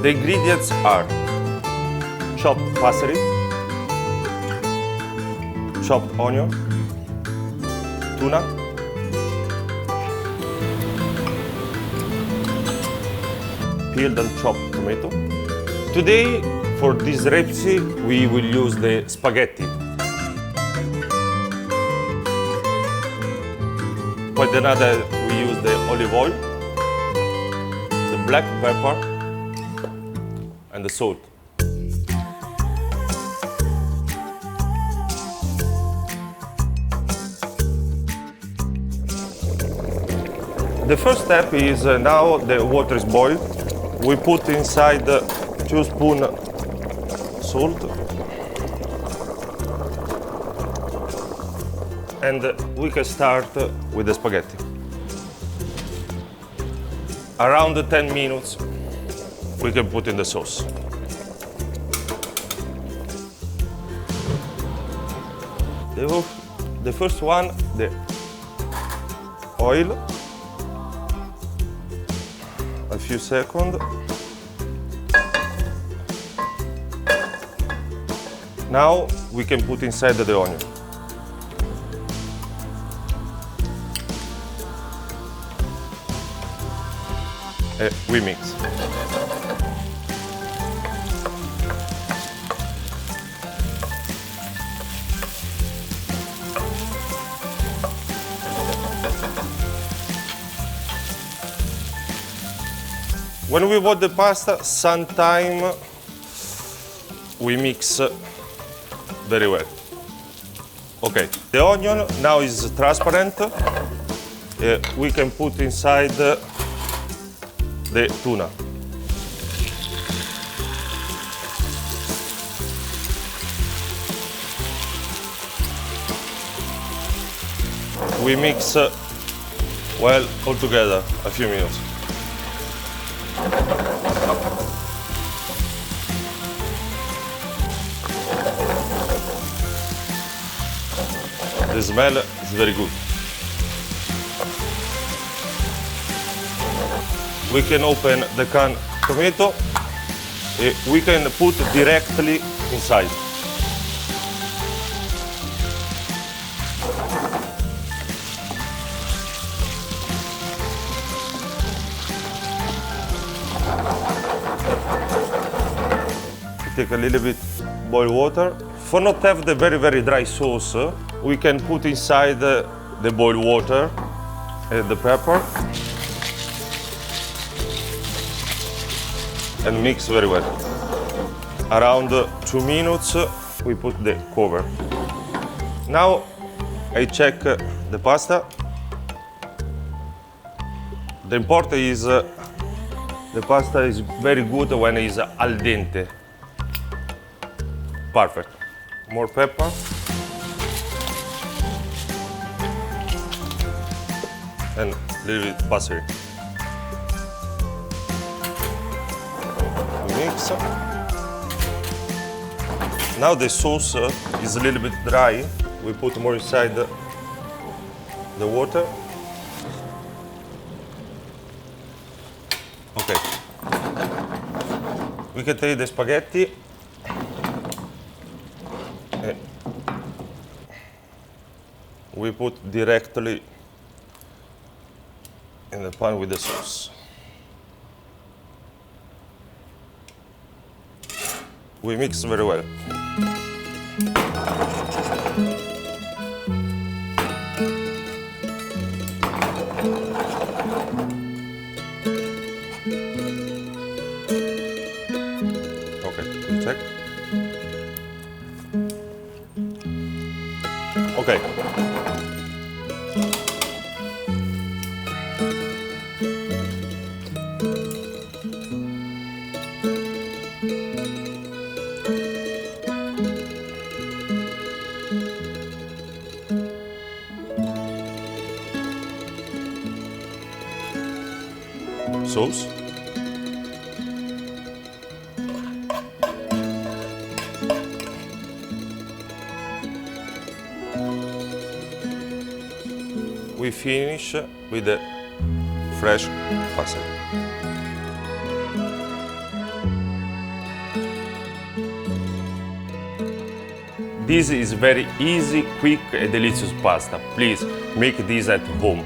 The ingredients are chopped parsley, chopped onion, tuna, peeled and chopped tomato. Today, for this recipe, we will use the spaghetti. For another, we use the olive oil, the black pepper, and the salt. The first step is now the water is boiled. We put inside 2 spoons salt and we can start with the spaghetti. Around 10 minutes we can put in the sauce. The first one, the oil. A few seconds. Now we can put inside the onion. We mix. When we bought the pasta, sometimes we mix very well. Okay, the onion now is transparent. We can put inside the tuna. We mix well all together a few minutes. The smell is very good. We can open the canned tomato. We can put directly inside. Take a little bit boiled water. For not have the very dry sauce, we can put inside the boiled water and the pepper and mix very well. Around 2 minutes, we put the cover. Now I check the pasta. The important is the pasta is very good when it's al dente. Perfect. More pepper. And a little bit parsley. Mix. Now the sauce is a little bit dry. We put more inside the water. Okay. We can take the spaghetti. We put directly in the pan with the sauce. We mix very well. Okay, check. Okay. Sauce. We finish with the fresh parsley. This is very easy, quick and delicious pasta. Please make this at home.